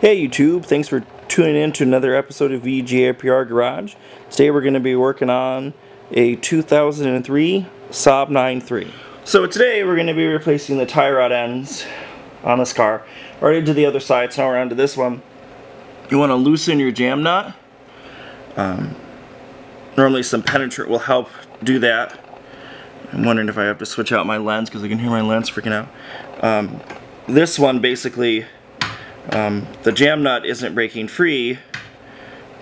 Hey YouTube, thanks for tuning in to another episode of VGAPR Garage. Today we're going to be working on a 2003 Saab 9.3. So today we're going to be replacing the tie rod ends on this car. Already did the other side, so now we're on to this one. You want to loosen your jam nut. Normally some penetrant will help do that. I'm wondering if I have to switch out my lens because I can hear my lens freaking out. This one basically, the jam nut isn't breaking free,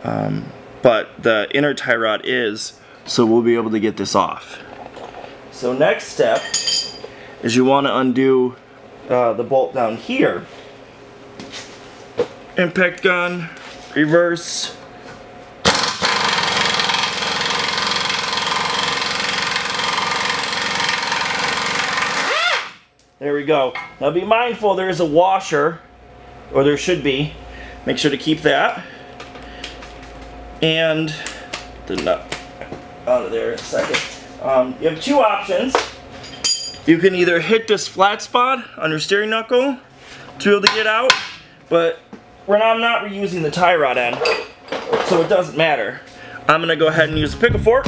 but the inner tie rod is, so we'll be able to get this off. So next step is you want to undo the bolt down here. Impact gun, reverse. There we go. Now be mindful, there is a washer, or there should be. Make sure to keep that. And the nut out of there in a second. You have two options. You can either hit this flat spot on your steering knuckle to be able to get out, but I'm not reusing the tie rod end, so it doesn't matter. I'm gonna go ahead and use a pickle fork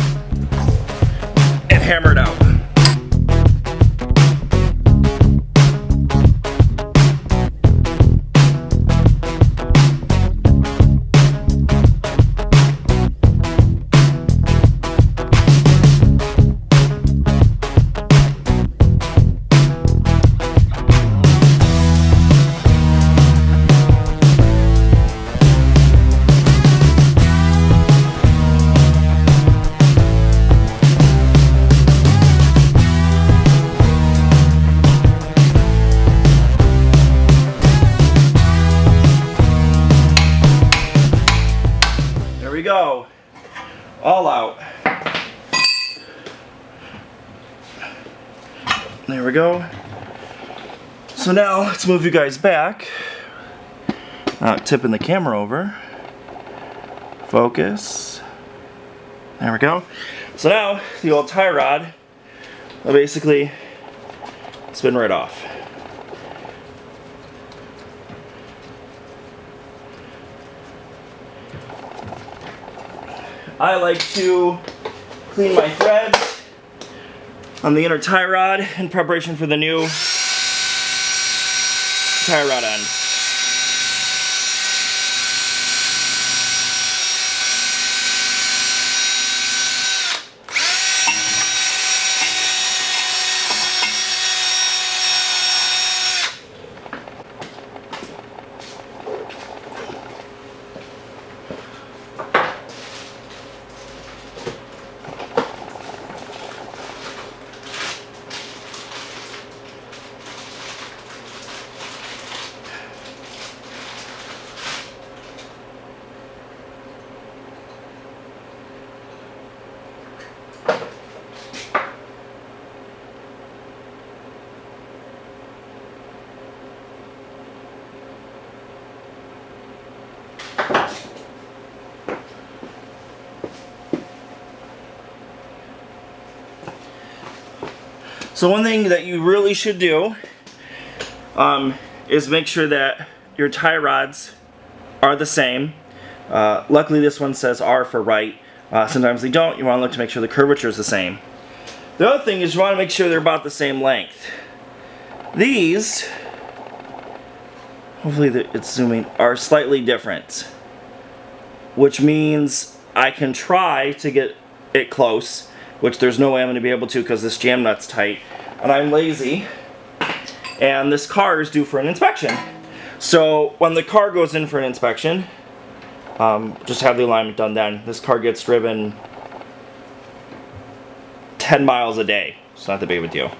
and hammer it out. There we go. All out. There we go. So now let's move you guys back. Tipping the camera over. Focus. There we go. So now the old tie rod will basically spin right off. I like to clean my threads on the inner tie rod in preparation for the new tie rod end. So one thing that you really should do is make sure that your tie rods are the same. Luckily this one says R for right. Sometimes they don't. You want to look to make sure the curvature is the same. The other thing is you want to make sure they're about the same length. These, hopefully it's zooming, are slightly different. Which means I can try to get it close, which there's no way I'm going to be able to because this jam nut's tight, and I'm lazy, and this car is due for an inspection. So when the car goes in for an inspection, just have the alignment done then. This car gets driven 10 miles a day. It's not that big of a deal.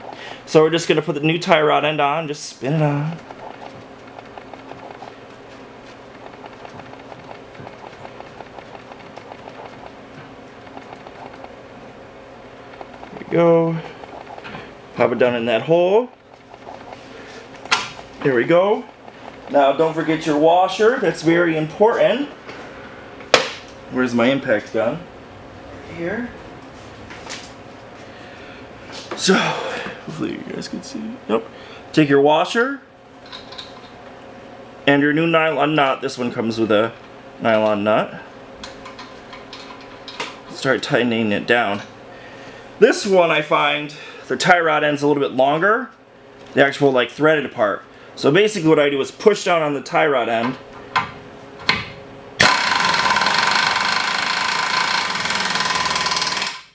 So we're just going to put the new tie rod end on, just spin it on. Go. Pop it down in that hole. There we go. Now don't forget your washer. That's very important. Where's my impact gun? Right here. So, hopefully you guys can see. Nope. Take your washer and your new nylon nut. This one comes with a nylon nut. Start tightening it down. This one I find the tie rod end's a little bit longer, the actual like threaded part. So basically what I do is push down on the tie rod end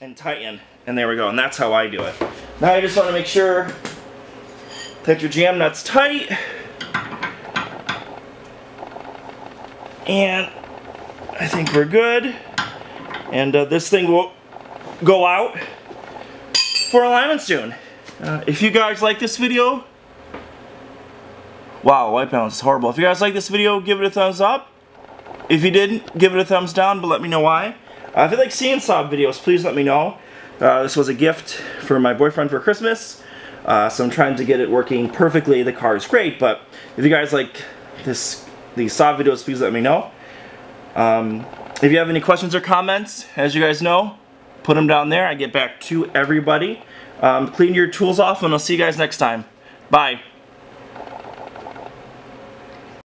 and tighten, and there we go, and that's how I do it. Now you just want to make sure that your jam nut's tight, and I think we're good, and this thing will go out for alignment soon. If you guys like this video, wow, white balance is horrible. If you guys like this video, give it a thumbs up. If you didn't, give it a thumbs down, but let me know why. If you like seeing Saab videos, please let me know. This was a gift for my boyfriend for Christmas, so I'm trying to get it working perfectly. The car is great, but if you guys like these Saab videos, please let me know. If you have any questions or comments, as you guys know, put them down there. I get back to everybody. Clean your tools off, and I'll see you guys next time. Bye.